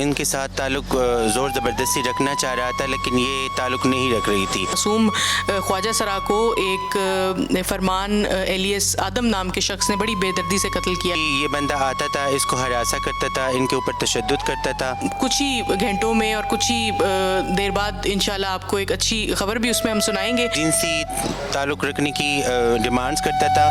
ان کے ساتھ تعلق زور زبردستی رکھنا چاہ رہا تھا لیکن یہ تعلق نہیں رکھ رہی تھی۔ معصوم خواجہ سرا کو ایک فرمان ایلیس آدم نام کے شخص نے بڑی بے دردی سے قتل کیا۔ یہ بندہ آتا تھا، اس کو ہراساں کرتا تھا، ان کے اوپر تشدد کرتا تھا۔ کچھ ہی گھنٹوں میں اور کچھ ہی دیر بعد انشاءاللہ آپ کو ایک اچھی خبر بھی اس میں ہم سنائیں گے۔ جنسی تعلق رکھنے کی ڈیمانڈز کرتا تھا۔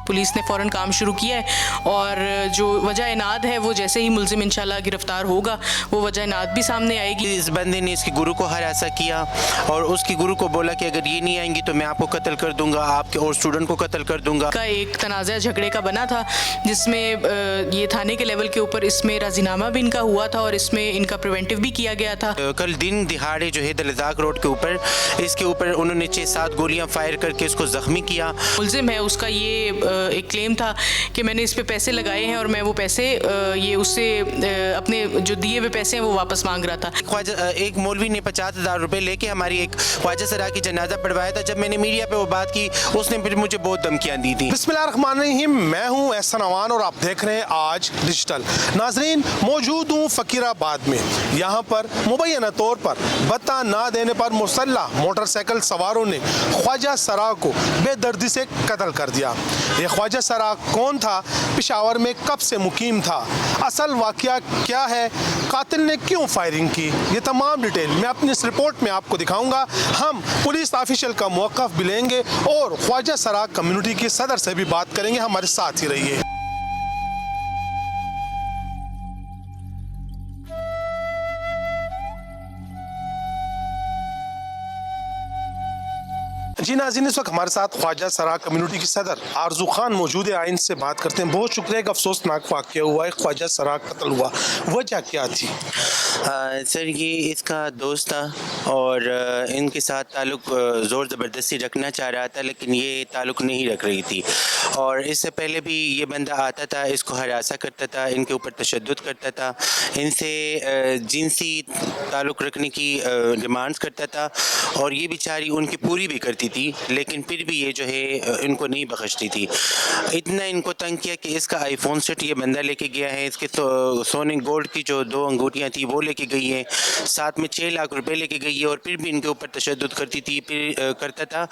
پولیس نے فوراً کام شروع کیا ہے اور جو وجہ اناد ہے وہ جیسے ہی ملزم انشاءاللہ گرفتار ہوگا وہ وجہ اناد بھی سامنے آئے گی۔ اس بندے نے اس کی گرو کو ہراساں کیا اور اس کی گرو کو بولا کہ اگر یہ نہیں آئیں گی تو میں آپ کو قتل کر دوں گا، آپ کے اور اسٹوڈنٹ کو قتل کر دوں گا۔ کا ایک تنازع جھگڑے کا بنا تھا جس میں یہ تھانے کے لیول کے اوپر اس میں راضی نامہ بھی ان کا ہوا تھا اور اس میں ان کا پریونٹیو بھی کیا گیا تھا۔ کل دن دہاڑے جو ہے دلزاق روڈ کے اوپر اس کے اوپر انہوں نے 6-7 گولیاں فائر کر کے اس کو زخمی کیا۔ ملزم ہے اس کا یہ ایک کلیم تھا کہ میں نے اس پہ پیسے لگائے ہیں اور میں وہ پیسے یہ اس سے اپنے جو دیے ہوئے پیسے ہیں وہ واپس مانگ رہا تھا۔ خواجہ ایک مولوی نے 50,000 روپے لے کے ہماری ایک خواجہ سرا کی جنازہ پڑھوایا تھا۔ جب میں نے میڈیا پہ وہ بات کی اس نے پھر مجھے بہت دھمکیاں دی تھی۔ بسم اللہ الرحمن الرحیم، میں ہوں احسن امان اور آپ دیکھ رہے ہیں آج ڈیجیٹل۔ ناظرین، موجود ہوں فقیر آباد میں۔ یہاں پر مبینہ طور پر بتا نہ دینے پر مسلح موٹر سائیکل سواروں نے خواجہ سرا کو بے دردی سے قتل کر دیا۔ یہ خواجہ سرا کون تھا؟ پشاور میں کب سے مقیم تھا؟ اصل واقعہ کیا ہے؟ قاتل نے کیوں فائرنگ کی؟ یہ تمام ڈیٹیل میں اپنی اس رپورٹ میں آپ کو دکھاؤں گا۔ ہم پولیس آفیشل کا موقف بھی لیں گے اور خواجہ سرا کمیونٹی کے صدر سے بھی بات کریں گے۔ ہمارے ساتھ ہی رہیے۔ جی ناظرین، اس وقت ہمارے ساتھ خواجہ سرا کمیونٹی کی صدر آرزو خان موجود ہے۔ آئین سے بات کرتے ہیں۔ بہت شکریہ، ایک افسوسناک واقعہ ہوا ہے، خواجہ سرا قتل ہوا، وجہ کیا تھی؟ سر یہ اس کا دوست تھا اور ان کے ساتھ تعلق زور زبردستی رکھنا چاہ رہا تھا لیکن یہ تعلق نہیں رکھ رہی تھی، اور اس سے پہلے بھی یہ بندہ آتا تھا، اس کو ہراساں کرتا تھا، ان کے اوپر تشدد کرتا تھا، ان سے جنسی تعلق رکھنے کی ڈیمانڈز کرتا تھا، اور یہ بیچاری ان کی پوری بھی کرتی تھی لیکن پھر بھی یہ جو ہے ان کو نہیں بخشتی تھی۔ اتنا ان کو تنگ کیا کہ اس کا آئی فون سیٹ یہ بندہ لے کے گیا ہے، اس کے سونے گولڈ کی جو 2 انگوٹیاں تھیں وہ لے کے گئی ہیں، ساتھ میں 6 لاکھ روپے لے کے گئی ہے، اور پھر بھی ان کے اوپر تشدد کرتا تھا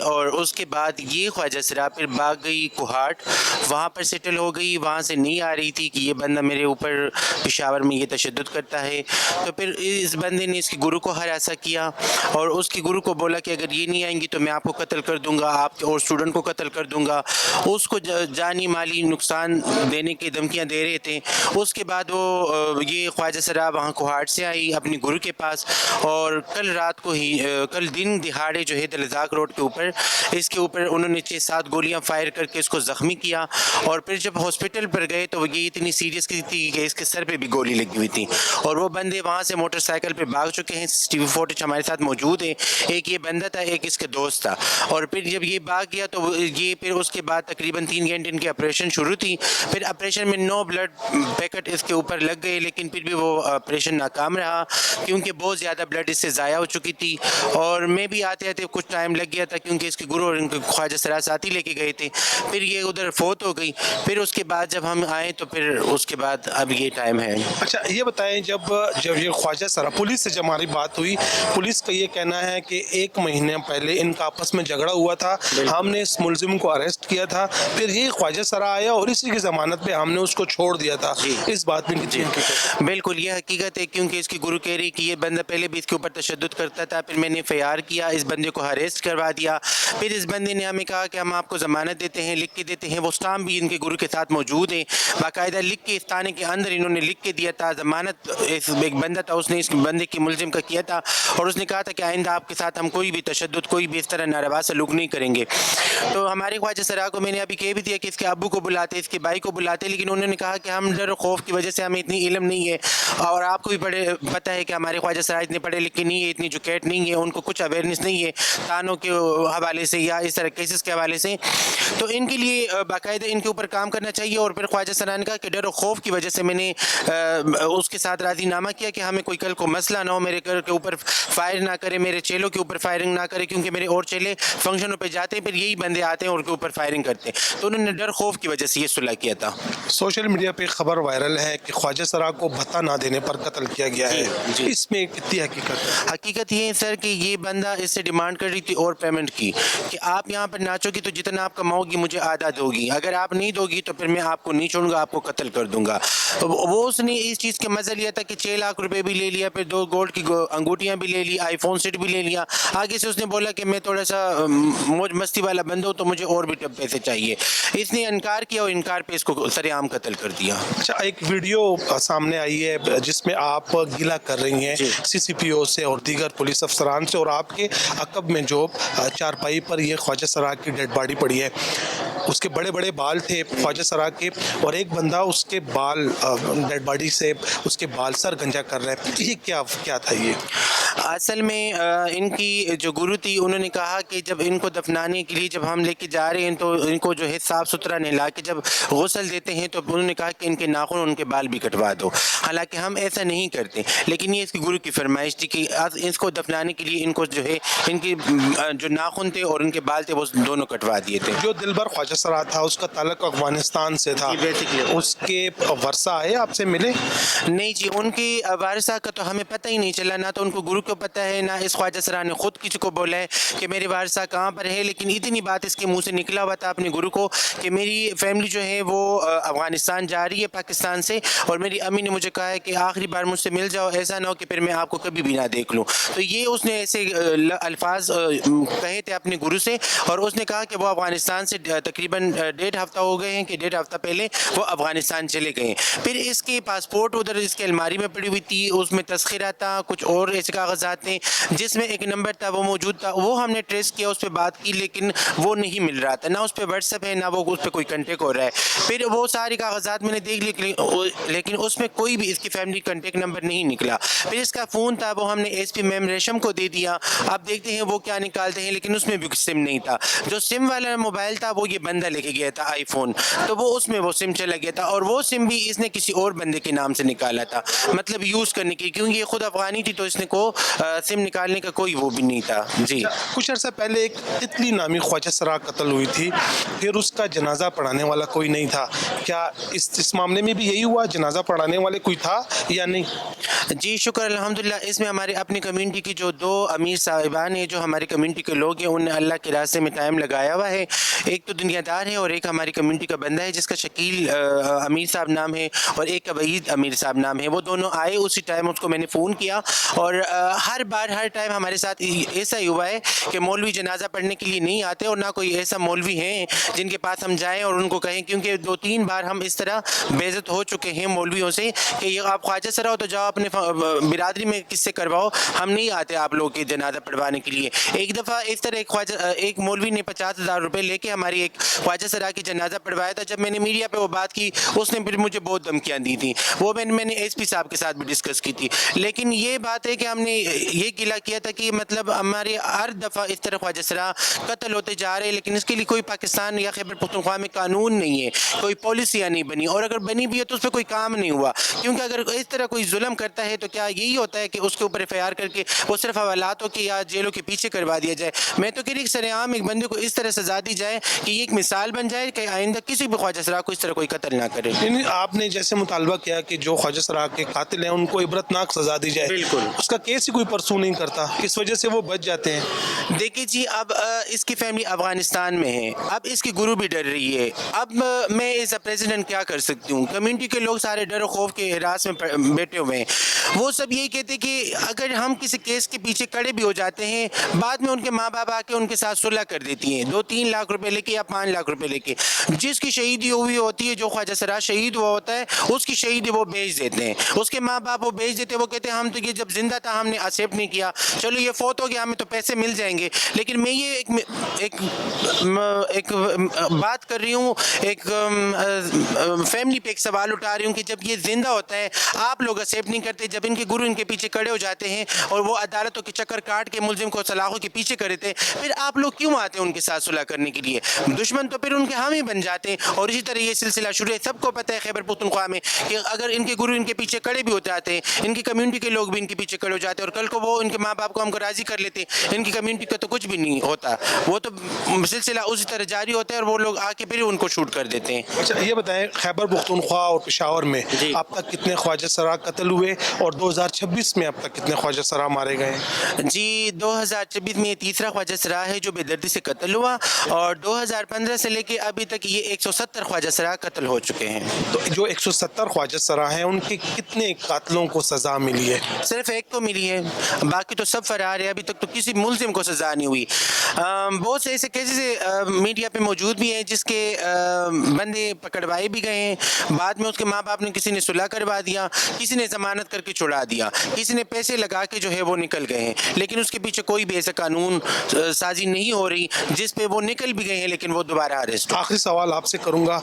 اور اس کے بعد یہ خواجہ سرا پھر بھاگ گئی کوہاٹ، وہاں پر سیٹل ہو گئی، وہاں سے نہیں آ رہی تھی کہ یہ بندہ میرے اوپر پشاور میں یہ تشدد کرتا ہے، تو پھر اس بندے نے اس کی گرو کو ہراساں کیا اور اس کی گرو کو بولا کہ اگر یہ نہیں آئیں گی تو میں آپ کو قتل کر دوں گا، آپ کے اور اسٹوڈنٹ کو قتل کر دوں گا، اس کو جانی مالی نقصان دینے کی دھمکیاں دے رہے تھے۔ اس کے بعد وہ یہ خواجہ سرا وہاں کوہاٹ سے آئی اپنی گرو کے پاس، اور کل رات کو ہی کل دن دہاڑے جو ہے دلزاق روڈ کے اوپر اس کے اوپر انہوں نے 6-7 گولیاں فائر کر کے اس کو زخمی کیا، اور پھر جب ہاسپٹل پر گئے تو یہ اتنی سیریس تھی کہ اس کے سر پہ بھی گولی لگی ہوئی تھی، اور وہ بندے وہاں سے موٹر سائیکل پہ بھاگ چکے ہیں۔ CCTV فوٹیج ہمارے ساتھ موجود ہے، ایک یہ بندہ تھا، ایک اس کے دوست تھا، اور پھر جب یہ بھاگ گیا تو یہ پھر اس کے بعد تقریباً 3 گھنٹے ان کی آپریشن شروع تھی، پھر آپریشن میں 9 بلڈ پیکٹ اس کے اوپر لگ گئے لیکن پھر بھی وہ آپریشن ناکام رہا کیونکہ بہت زیادہ بلڈ اس سے ضائع ہو چکی تھی، اور میں بھی آتے آتے کچھ ٹائم لگ گیا تھا کیونکہ اس کے گرو اور ان کے خواجہ سرا ساتھی لے کے گئے تھے، پھر یہ ادھر فوت ہو گئی، پھر اس کے بعد جب ہم آئے تو پھر اس کے بعد اب یہ ٹائم ہے۔ اچھا یہ بتائیں، جب یہ خواجہ سرا پولیس سے جب ہماری بات ہوئی، پولیس کا یہ کہنا ہے کہ 1 مہینے پہلے ان کا آپس میں جھگڑا ہوا تھا، ہم نے اس ملزم کو اریسٹ کیا تھا، پھر یہ خواجہ سرا آیا اور اسی کی ضمانت پہ ہم نے اس کو چھوڑ دیا تھا، اس بات میں جی بالکل یہ حقیقت ہے، کیونکہ اس کی گرو کہہ رہی کہ یہ بندہ پہلے بھی اس کے اوپر تشدد کرتا تھا، پھر میں نے FIR کیا، اس بندے کو اریسٹ کروا دیا، پھر اس بندے نے ہمیں کہا کہ ہم آپ کو ضمانت دیتے ہیں، لکھ کے دیتے ہیں، وہ اسٹامپ بھی ان کے گرو کے ساتھ موجود ہیں، باقاعدہ لکھ کے اس تھانے کے اندر انہوں نے لکھ کے دیا تھا ضمانت، ایک بندہ تھا اس نے اس بندے کے ملزم کا کیا تھا، اور اس نے کہا تھا کہ آئندہ آپ کے ساتھ ہم کوئی بھی تشدد کوئی بھی اس طرح ناروا سلوک نہیں کریں گے. تو ہمارے خواجہ سرا کو میں نے ابھی کہہ بھی دیا کہ اس کے ابو کو بلاتے, اس کے بھائی کو بلاتے, لیکن انہوں نے کہا کہ ہم ڈر و خوف کی وجہ سے ہمیں اتنی علم نہیں ہے, اور آپ کو بھی پتہ ہے کہ ہمارے خواجہ سرا اتنے پڑھے لکھے نہیں ہے, اتنی ایجوکیٹ نہیں ہے, ان کو کچھ اویئرنیس نہیں ہے تانوں کے حوالے سے یا اس طرح کیسز کے حوالے سے. تو ان کے لیے باقاعدہ ان کے اوپر کام کرنا چاہیے. اور پھر خواجہ سرا نے کہا کہ ڈر و خوف کی وجہ سے میں نے اس کے ساتھ راضی نامہ کیا کہ ہمیں کوئی کل کو مسئلہ نہ ہو, میرے گھر کے اوپر فائر نہ کرے, میرے چیلوں کے اوپر فائرنگ نہ کرے, کیونکہ میرے اور چیلے فنکشنوں پہ جاتے ہیں, پھر یہی بندے آتے ہیں اور ان کے اوپر فائرنگ کرتے ہیں. تو انہوں نے ڈر خوف کی وجہ سے یہ صلح کیا تھا. سوشل میڈیا پہ خبر وائرل ہے کہ خواجہ سرا کو بھتہ نہ دینے پر قتل کیا گیا ہے, اس میں کتنی حقیقت ہے؟ حقیقت یہ ہے سر کہ یہ بندہ اس سے ڈیمانڈ کر رہی تھی اور پیمنٹ کی کہ آپ یہاں پر ناچو گی تو جتنا آپ کماؤ گی مجھے آدھا دو گی, اگر آپ نہیں دو گی تو پھر میں آپ کو نہیں چھوڑوں گا, آپ کو قتل کر دوں گا. وہ اس نے اس چیز کا مزہ لیا تھا کہ 6 لاکھ روپے بھی لے لیا, پھر 2 گولڈ کی انگوٹیاں بھی لے لی, آئی فون سیٹ بھی لے لیا. آگے سے اس نے بولا کہ میں تھوڑا سا موج مستی والا بندہ ہوں تو مجھے اور بھی پیسے چاہیے. اس نے انکار کیا اور انکار پہ اس کو سر عام قتل کر دیا. اچھا, ایک ویڈیو سامنے آئی ہے جس میں آپ گلہ کر رہی ہیں سی سی پی او سے اور دیگر پولیس افسران سے, اور آپ کے عقب میں جو چارپائی پر یہ خواجہ سرا کی ڈیڈ باڈی پڑی ہے, اس کے بڑے بڑے بال تھے خواجہ سرا کے, اور ایک بندہ اس کے بال ڈیڈ باڈی سے اس کے بال سر گنجا کر رہا ہے. یہ کیا تھا؟ یہ اصل میں ان کی جو گرو تھی انہوں نے کہا کہ جب ان کو دفنانے کے لیے جب ہم لے کے جا رہے ہیں تو ان کو جو ہے صاف ستھرا نہلا کے جب غسل دیتے ہیں تو انہوں نے کہا کہ ان کے ناخن ان کے بال بھی کٹوا دو. حالانکہ ہم ایسا نہیں کرتے, لیکن یہ اس کی گرو کی فرمائش تھی کہ اس کو دفنانے کے لیے ان کو جو ہے ان کی جو ناخن تھے اور ان کے بال تھے وہ دونوں کٹوا دیے تھے. جو دلبر خواجہ سرا تھا اس کا تعلق افغانستان سے تھا, اس کے ورثہ آئے آپ سے ملے؟ نہیں جی, ان کی وارثہ کا تو ہمیں پتہ ہی نہیں چلا, نہ تو ان کو گرو کو پتہ ہے, نہ اس خواجہ سرا نے خود کسی کو بولا ہے کہ میرے وارثہ کہاں پر ہے. لیکن اتنی بات اس کے منہ سے نکلا ہوا تھا اپنے گرو کو کہ میری فیملی جو ہے وہ افغانستان جا رہی ہے پاکستان سے, اور میری امی نے مجھے کہا ہے کہ آخری بار مجھ سے مل جاؤ, ایسا نہ ہو کہ پھر میں آپ کو کبھی بھی نہ دیکھ لوں. تو یہ اس نے ایسے الفاظ کہے تھے اپنے گرو سے, اور اس نے کہا کہ وہ افغانستان سے تقریباً 1.5 ہفتہ ہو گئے ہیں, کہ 1.5 ہفتہ پہلے وہ افغانستان چلے گئے ہیں. پھر اس کی پاسپورٹ ادھر اس کے الماری میں پڑی ہوئی تھی, اس میں تذکرہ تھا, کچھ اور ایسے کاغذات ہیں جس میں ایک نمبر تھا وہ موجود تھا. وہ ہم نے ٹریس کیا, اس پہ بات کی, لیکن وہ نہیں مل رہا تھا, نہ اس پہ واٹس ایپ ہے نہ وہ اس پہ کوئی کنٹیکٹ ہو رہا ہے. پھر وہ ساری کاغذات میں نے دیکھ لی, لیکن اس میں کوئی بھی اس کی فیملی کنٹیکٹ نمبر نہیں نکلا. پھر اس کا فون تھا وہ ہم نے ایس پی میم ریشم کو دے دیا, آپ دیکھتے ہیں وہ کیا نکالتے ہیں, لیکن اس میں بھی سم نہیں تھا. جو سم والا موبائل تھا وہ یہ بندہ لے کے گیا تھا آئی فون, تو وہ اس میں وہ سم چلا گیا تھا, اور وہ سم بھی اس نے کسی اور بندے کے نام سے نکالا تھا, مطلب یوز کرنے کی, کیونکہ یہ خود افغانی تھی تو اس نے کو سم نکالنے کا کوئی وہ بھی نہیں تھا. جی, کچھ عرصہ پہلے ایک تتلی نامی خواجہ سرا قتل ہوئی تھی, پھر اس کا جنازہ پڑھانے والا کوئی نہیں تھا. کیا اس معاملے میں بھی یہی ہوا, جنازہ پڑھانے والے کوئی تھا یا نہیں؟ جی شکر الحمدللہ. اس میں ہمارے اپنی کمیونٹی کی جو 2 امیر صاحبان ہیں جو ہماری کمیونٹی کے لوگ ہیں, انہوں نے اللہ کے راستے میں ٹائم لگایا ہوا ہے. ایک تو دنیا دار ہے اور ایک ہماری کمیونٹی کا بندہ ہے جس کا شکیل امیر صاحب نام ہے, اور ایک کا وحید امیر صاحب نام ہے. وہ دونوں آئے اسی ٹائم, اس کو میں نے فون کیا, اور ہر ٹائم ہمارے ساتھ ایسا ہی ہوا ہے کہ مولوی جنازہ پڑھنے کے لیے نہیں آتے, اور نہ کوئی ایسا مولوی ہیں جن کے پاس ہم جائیں اور ان کو کہیں, کیونکہ 2-3 بار ہم اس طرح بے عزت ہو چکے ہیں مولویوں سے کہ یہ آپ خواجہ سرا ہو تو جاؤ اپنے برادری میں کس سے کرواؤ, ہم نہیں آتے آپ لوگوں کے جنازہ پڑھوانے کے لیے. ایک دفعہ اس طرح ایک مولوی نے 50,000 روپے لے کے ہماری ایک خواجہ سرا کی جنازہ پڑھوایا تھا. جب میں نے میڈیا پہ وہ بات کی, اس نے پھر مجھے بہت دھمکیاں دی تھیں, وہ میں نے ایس پی صاحب کے ساتھ بھی ڈسکس کی تھی. لیکن یہ بات ہے کہ ہم نے یہ گلہ کیا تھا کہ مطلب ہمارے ہر دفعہ اس طرح خواجہ سرا قتل ہوتے جا رہے ہیں, لیکن اس کے لیے کوئی پاکستان یا خیبر پختونخوا میں قانون نہیں ہے, کوئی پالیسیاں نہیں بنی, اور اگر بنی بھی ہے تو اس پہ کوئی کام نہیں ہوا. کیونکہ اگر اس طرح کوئی ظلم کرتا ہے تو کیا یہی ہوتا ہے کہ اس کے اوپر ایف آئی آر کر کے وہ صرف حوالاتوں کے یا جیلوں کے پیچھے کروا دیا جائے؟ میں تو کہہ رہی کہ سر عام ایک بندے کو اس طرح سزا دی جائے کہ یہ ایک مثال بن جائے کہ آئندہ کسی بھی خواجہ سرا کو اس طرح کوئی قتل نہ کرے. آپ نے جیسے مطالبہ کیا کہ جو خواجہ سرا کے قاتل ہیں ان کو عبرتناک سزا دی جائے, بالکل, اس کا کیس ہی کوئی پرسو نہیں کرتا, اس وجہ سے وہ بچ جاتے ہیں. دیکھیے جی, اب اس کی فیملی افغانستان میں ہے, اب اس کی گرو بھی ڈر رہی ہے. اب میں ایز اے پریزیڈنٹ کیا کر سکتی ہوں؟ کمیونٹی کے لوگ سارے ڈر و خوف کے ہراس میں بیٹھے ہوئے ہیں. وہ سب یہی کہتے کہ اگر ہم کسی کیس کے پیچھے کڑے بھی ہو جاتے ہیں, بعد میں ان کے ماں باپ آ کے ان کے ساتھ صلح کر دیتی ہیں 2-3 لاکھ روپے لے کے یا 5 لاکھ روپے لے کے. جس کی شہیدی ہوئی ہوتی ہے, جو خواجہ سرا شہید ہوا ہوتا ہے, اس کی شہیدی وہ بھیج دیتے ہیں, اس کے ماں باپ وہ بھیج دیتے ہیں. وہ کہتے ہیں ہم تو یہ جب زندہ تھا ہم نے ایکسیپٹ نہیں کیا, چلو یہ فوت ہو گیا ہمیں تو پیسے مل جائیں گے. لیکن میں یہ ایک بات کر رہی ہوں, ایک فیملی پہ ایک سوال اٹھا رہی ہوں کہ جب یہ زندہ ہوتا ہے آپ لوگ ایکسیپٹ نہیں کرتے, جب ان کے گرو ان کے پیچھے کھڑے ہو جاتے ہیں اور وہ عدالتوں کے چکر کاٹ کے ملزم کو سلاخوں کے پیچھے کرتے ہیں, پھر آپ لوگ کیوں آتے ہیں ان کے ساتھ صلح کرنے کے لیے؟ دشمن تو پھر ان کے حامی بن جاتے ہیں. اور اسی طرح یہ سلسلہ شروع ہے, سب کو پتہ ہے خیبر پختونخوا میں کہ اگر ان کے گرو ان کے پیچھے کھڑے بھی ہو جاتے ہیں, ان کی کمیونٹی کے لوگ بھی ان کے پیچھے کھڑے ہو جاتے ہیں, اور کل کو وہ ان کے ماں باپ کو ہم کو راضی کر لیتے ہیں, ان کی کمیونٹی کا تو کچھ بھی نہیں ہوتا, وہ تو سلسلہ اسی طرح جاری ہوتا ہے اور وہ لوگ آ کے پھر ان کو شوٹ کر دیتے ہیں. اچھا یہ بتائیں, خیبر پختونخوا اور پشاور میں اب تک کتنے خواجہ سرا قتل ہوئے اور 2026 میں اب تک کتنے خواجہ سرا مارے گئے ہیں؟ جی 2026 میں یہ تیسرا خواجہ سرا ہے جو بے دردی سے قتل ہوا, اور 2015 سے لے کے ابھی تک یہ 170 خواجہ سرا قتل ہو چکے ہیں. تو جو 170 خواجہ سرا ہیں ان کے کتنے قاتلوں کو سزا ملی ہے؟ صرف ایک کو ملی ہے, باقی تو سب فرار ہے, ابھی تک تو کسی ملزم کو سزا نہیں ہوئی. بہت سے ایسے کیسز میڈیا پہ موجود بھی ہیں جس کے بندے پکڑوائے بھی گئے ہیں, بعد میں اس کے ماں باپ نے کسی نے صلح کروا دیا, کسی نے ضمانت کر کے چھڑا دیا, کسی نے پیسے لگا کے جو ہے وہ نکل گئے ہیں, لیکن اس کے پیچھے کوئی بھی ایسا قانون سازی نہیں ہو رہی جس پہ وہ نکل بھی گئے ہیں لیکن وہ دوبارہ اریسٹ. آخری سوال آپ سے کروں گا,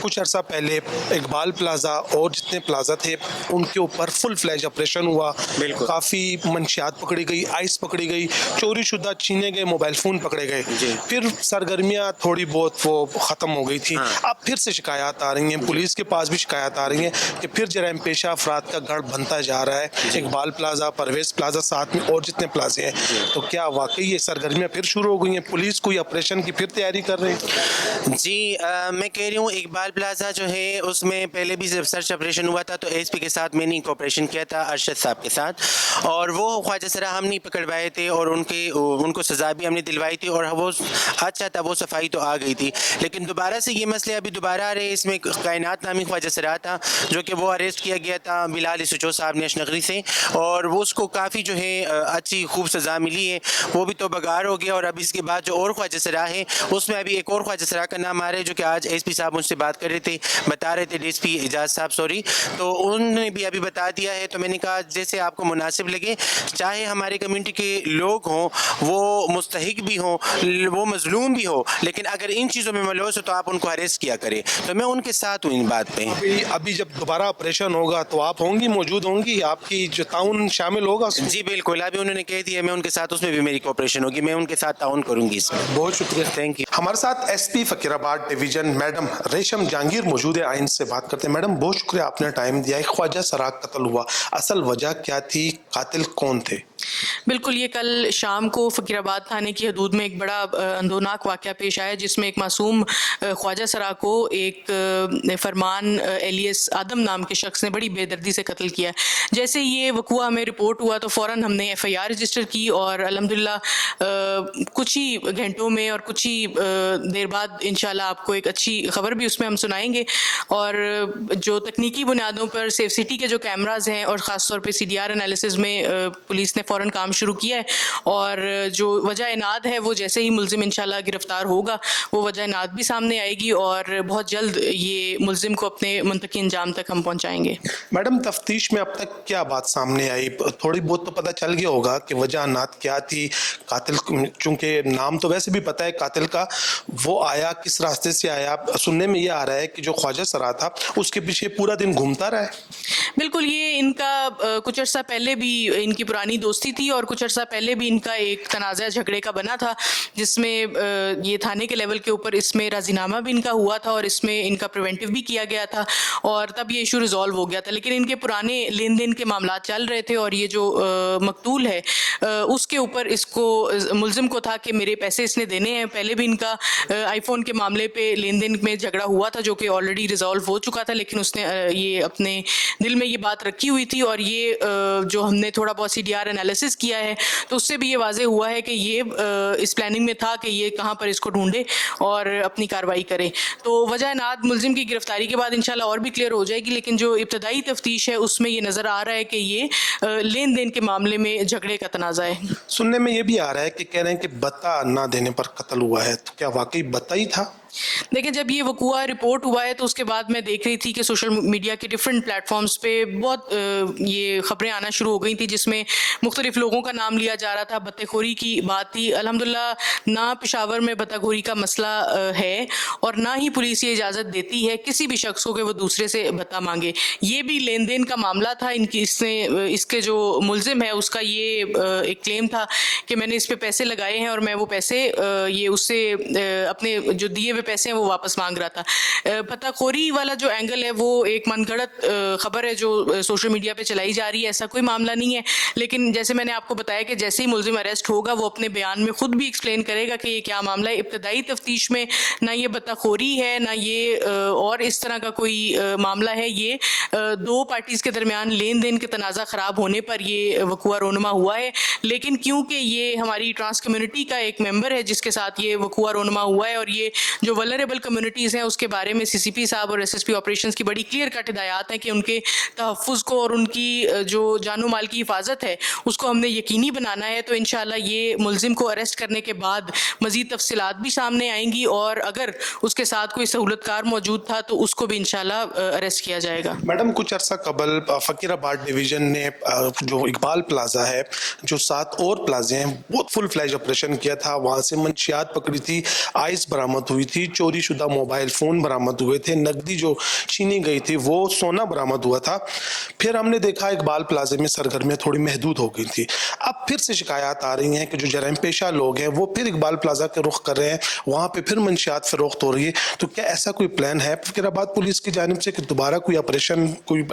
کچھ عرصہ پہلے اقبال پلازا اور جتنے پلازا تھے ان کے اوپر فل فلیج آپریشن ہوا, کافی منشیات پکڑی گئی, آئس پکڑی گئی, چوری شدہ چھینے گئے موبائل فون پکڑے گئے, پھر سرگرمیاں تھوڑی بہت وہ ختم ہو گئی تھی, اب پھر سے شکایات آ رہی ہیں, پولیس کے پاس بھی شکایات آ رہی ہیں کہ پھر جرائم پیشہ افراد کا گڑھ بنتا جا رہا ہے, اقبال پلازا, پرویز پلازا ساتھ میں اور جتنے پلازے ہیں, تو کیا واقعی یہ سرگرمیاں پھر شروع ہو گئی ہیں, پولیس کوئی آپریشن کی پھر تیاری کر رہی ہے؟ جی میں کہہ رہی ہوں اقبال پلازا جو ہے اس میں پہلے بھی جب سرچ آپریشن ہوا تھا تو ایس پی کے ساتھ میں نے کوپریشن کیا تھا ارشد صاحب کے ساتھ, اور وہ خواجہ سرا ہم نہیں پکڑوائے تھے اور ان کو سزا بھی ہم نے دلوائی تھی, اور وہ اچھا تھا, وہ صفائی تو آ گئی تھی. لیکن دوبارہ سے یہ مسئلے ابھی دوبارہ آ رہے ہیں. اس میں کائنات نامی خواجہ سرا تھا جو کہ وہ اریسٹ کیا گیا تھا بلال سچو صاحب نے اشنغری سے, اور وہ اس کو کافی جو ہے اچھی خوب سزا ملی ہے, وہ بھی تو بگار ہو گیا. اور اب اس کے بعد جو اور خواجہ سرا ہے اس میں ابھی ایک اور خواجہ سرا کا نام آ رہا ہے جو کہ آج ایس پی صاحب مجھ سے بات کر رہے تھے, بتا رہے تھے, ڈی ایس پی اعجاز صاحب سوری, تو انہوں نے بھی ابھی بتا دیا ہے. تو میں نے کہا جیسے آپ کو مناسب لگے, چاہے ہماری کمیونٹی کے لوگ ہوں, وہ مستحق بھی ہوں, وہ مظلوم بھی ہو, لیکن اگر ان چیزوں میں ملوث ہو تو آپ ان کو اریسٹ کیا کرے. تو میں ان کے ساتھ ہوں ان بات پہ. ابھی جب دوبارہ آپریشن ہوگا تو آپ ہوں گی, موجود ہوں گی, آپ کی جو تعاون شامل ہوگا؟ جی بالکل, ابھی انہوں نے کہہ دیا میں ان کے ساتھ, اس میں بھی میری کوپریشن ہوگی, میں ان کے ساتھ تعاون کروں گی اس میں. بہت شکریہ, تھینک یو. ہمارے ساتھ ایس پی فقیر آباد ڈویژن میڈم ریشم جہانگیر موجود ہے, آئین سے بات کرتے ہیں. میڈم بہت شکریہ, آپ نے ٹائم دیا. ایک خواجہ سرا قتل ہوا, اصل وجہ کیا تھی, قاتل کون تھے؟ بالکل, یہ کل شام کو فقیر آباد تھانے کی حدود میں ایک بڑا اندوناک واقعہ پیش آیا جس میں ایک معصوم خواجہ سرا کو ایک فرمان ایلیس آدم نام کے شخص نے بڑی بے دردی سے قتل کیا. جیسے یہ وقوع ہمیں رپورٹ ہوا تو فوراً ہم نے ایف آئی آر رجسٹر کی, اور الحمدللہ کچھ ہی گھنٹوں میں اور کچھ ہی دیر بعد انشاءاللہ آپ کو ایک اچھی خبر بھی اس میں ہم سنائیں گے. اور جو تکنیکی بنیادوں پر سیف سٹی کے جو کیمراز ہیں اور خاص طور پہ سی ڈی آر انالیسز میں پولیس نے فوراً کام شروع کیا ہے, اور جو وجہ اناد ہے وہ جیسے ہی ملزم انشاءاللہ گرفتار ہوگا وہ وجہ اناد بھی سامنے آئے گی, اور بہت جلد یہ ملزم کو اپنے منطقی انجام تک ہم پہنچائیں گے. میڈم تفتیش میں اب تک کیا بات سامنے آئی؟ تھوڑی بہت تو پتہ چل گیا ہوگا کہ وجہ اناد کیا تھی, قاتل چونکہ نام تو ویسے بھی پتہ ہے قاتل کا, وہ آیا کس راستے سے آیا؟ سننے میں یہ آ رہا ہے کہ جو خواجہ سرا تھا اس کے پیچھے پورا دن گھومتا رہا ہے. بالکل, یہ ان کا کچھ عرصہ پہلے بھی ان کی پرانی دوستی تھی, اور کچھ عرصہ پہلے بھی ان کا ایک تنازع جھگڑے کا بنا تھا جس میں یہ تھانے کے لیول کے اوپر اس میں راضی نامہ بھی ان کا ہوا تھا, اور اس میں ان کا پریونٹیو بھی کیا گیا تھا, اور تب یہ ایشو ریزالو ہو گیا تھا. لیکن ان کے پرانے لین دین کے معاملات چل رہے تھے, اور یہ جو مقتول ہے اس کے اوپر اس کو ملزم کو تھا کہ میرے پیسے اس نے دینے ہیں. پہلے بھی ان کا آئی فون کے معاملے پہ لین دین میں جھگڑا ہوا تھا جو کہ آلریڈی ریزالو ہو چکا تھا, لیکن اس نے یہ اپنے دل میں یہ بات رکھی ہوئی تھی. اور یہ جو ہم نے تھوڑا بہت سی ڈی آر انالیسس کیا ہے تو اس سے بھی یہ واضح ہوا ہے کہ یہ اس پلاننگ میں تھا کہ یہ کہاں پر اس کو ڈھونڈے اور اپنی کارروائی کرے. تو وجہ اناد ملزم کی گرفتاری کے بعد انشاءاللہ اور بھی کلیئر ہو جائے گی, لیکن جو ابتدائی تفتیش ہے اس میں یہ نظر آ رہا ہے کہ یہ لین دین کے معاملے میں جھگڑے کا تنازع ہے. سننے میں یہ بھی آ رہا ہے کہ کہہ رہے ہیں کہ بتا نہ دینے پر قتل ہوا ہے, تو کیا واقعی بتا ہی تھا؟ دیکھیں جب یہ وقوع رپورٹ ہوا ہے تو اس کے بعد میں دیکھ رہی تھی کہ سوشل میڈیا کے ڈفرینٹ پلیٹ فارمز پہ بہت یہ خبریں آنا شروع ہو گئی تھیں جس میں مختلف لوگوں کا نام لیا جا رہا تھا. بتہ خوری کی بات تھی. الحمدللہ نہ پشاور میں بتہ خوری کا مسئلہ ہے اور نہ ہی پولیس یہ اجازت دیتی ہے کسی بھی شخص کو کہ وہ دوسرے سے بتہ مانگے. یہ بھی لین دین کا معاملہ تھا. اس کے جو ملزم ہے اس کا یہ ایک کلیم تھا کہ میں نے اس پہ پیسے لگائے ہیں اور میں وہ پیسے یہ اس سے اپنے جو دیے ہوئے پیسے ہیں وہ واپس مانگ رہا تھا. بتہ خوری والا جو اینگل ہے وہ ایک من گھڑت خبر ہے جو سوشل میڈیا پہ چلائی جا رہی ہے. ایسا کوئی معاملہ نہیں ہے, لیکن جیسے میں نے آپ کو بتایا کہ جیسے ہی ملزم اریسٹ ہوگا وہ اپنے بیان میں خود بھی ایکسپلین کرے گا کہ یہ کیا معاملہ ہے. ابتدائی تفتیش میں نہ یہ بتہ خوری ہے نہ یہ اور اس طرح کا کوئی معاملہ ہے. یہ دو پارٹیز کے درمیان لین دین کے تنازع خراب ہونے پر یہ وقوع رونما ہوا ہے, لیکن کیونکہ یہ ہماری ٹرانس کمیونٹی کا ایک ممبر ہے جس کے ساتھ یہ وقوع رونما ہوا ہے اور یہ جو ولنریبل کمیونٹیز ہیں اس کے بارے میں سی سی پی صاحب اور ایس ایس پی آپریشنز کی بڑی کلیئر کٹ ہدایات ہیں کہ ان کے تحفظ کو اور ان کی جو جان و مال کی حفاظت ہے اس کو ہم نے یقینی بنانا ہے. تو انشاءاللہ یہ ملزم کو اریسٹ کرنے کے بعد مزید تفصیلات بھی سامنے آئیں گی اور اگر اس کے ساتھ کوئی سہولت کار موجود تھا تو اس کو بھی انشاءاللہ اریسٹ کیا جائے گا. میڈم کچھ عرصہ قبل فقیر آباد ڈویژن نے جو اقبال پلازا ہے جو 7 اور پلازے ہیں بہت فل فلیج آپریشن کیا تھا. وہاں سے منشیات پکڑی تھی, آئس برآمد ہوئی تھی, چوری شدہ موبائل فون برآمد ہوئے تھے, نقدی جو چھینی گئی تھی وہ سونا برآمد ہوا تھا. پھر ہم نے دیکھا اقبال پلازے میں سرگرمیاں تھوڑی محدود ہو گئی تھی. اب پھر سے شکایات آ رہی ہیں کہ جو جرائم پیشہ لوگ ہیں وہ پھر اقبال پلازا کے رخ کر رہے ہیں, وہاں پہ پھر منشیات فروخت ہو رہی ہے. تو کیا ایسا کوئی پلان ہے فقیر آباد پولیس کی جانب سے کہ دوبارہ کوئی آپریشن کوئی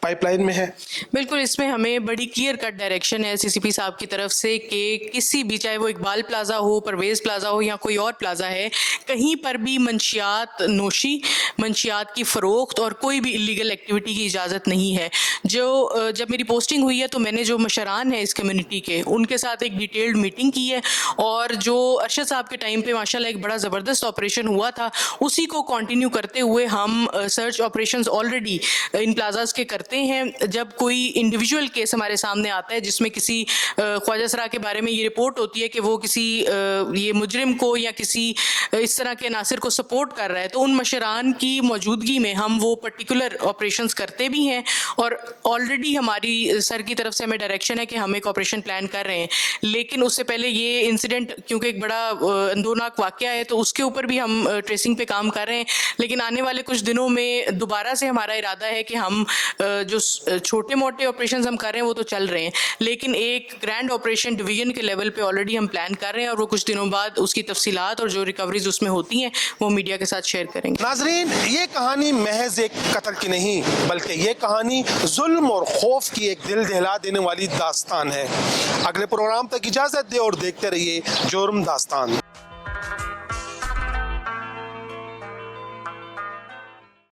پائپ لائن میں ہے؟ بالکل, اس میں ہمیں بڑی کلیئر کٹ ڈائریکشن ہے سی سی پی صاحب کی طرف سے کہ کسی بھی چاہے وہ اقبال پلازا ہو, پرویز پلازا ہو یا کوئی اور پلازا ہے, کہیں پر بھی منشیات نوشی, منشیات کی فروخت اور کوئی بھی اللیگل ایکٹیویٹی کی اجازت نہیں ہے. جب میری پوسٹنگ ہوئی ہے تو میں نے جو مشران ہیں اس کمیونٹی کے ان کے ساتھ ایک ڈیٹیلڈ میٹنگ کی ہے اور جو ارشد صاحب کے ٹائم پہ ماشاءاللہ ایک بڑا زبردست آپریشن ہوا تھا اسی کو کنٹینیو کرتے ہوئے ہم سرچ آپریشنز آلریڈی ان پلازاز کے کرتے ہیں. جب کوئی انڈیویجول کیس ہمارے سامنے آتا ہے جس میں کسی خواجہ سرا کے بارے میں یہ رپورٹ ہوتی ہے کہ وہ کسی یہ مجرم کو یا کسی اس طرح کے عناصر کو سپورٹ کر رہا ہے, تو ان مشران کی موجودگی میں ہم وہ پرٹیکولر آپریشنز کرتے بھی ہیں اور آلریڈی ہماری سر کی طرف سے ہمیں ڈائریکشن ہے کہ ہم ایک آپریشن پلان کر رہے ہیں. لیکن اس سے پہلے یہ انسیڈنٹ کیونکہ ایک بڑا اندوناک واقعہ ہے تو اس کے اوپر بھی ہم ٹریسنگ پہ کام کر رہے ہیں, لیکن آنے والے کچھ دنوں میں دوبارہ سے ہمارا ارادہ ہے کہ ہم جو چھوٹے موٹے آپریشنز ہم کر رہے ہیں وہ تو چل رہے ہیں, لیکن ایک گرینڈ آپریشن ڈویژن کے لیول پہ آلریڈی ہم پلان کر رہے ہیں اور وہ کچھ دنوں بعد اس کی تفصیلات اور جو ریکوریز اس میں ہوتی ہیں وہ میڈیا کے ساتھ شیئر کریں گے. ناظرین, یہ کہانی محض ایک قتل کی نہیں بلکہ یہ کہانی ظلم اور خوف کی ایک دل دہلا دینے والی داستان ہے. اگلے پروگرام تک اجازت دے اور دیکھتے رہیے جرم داستان.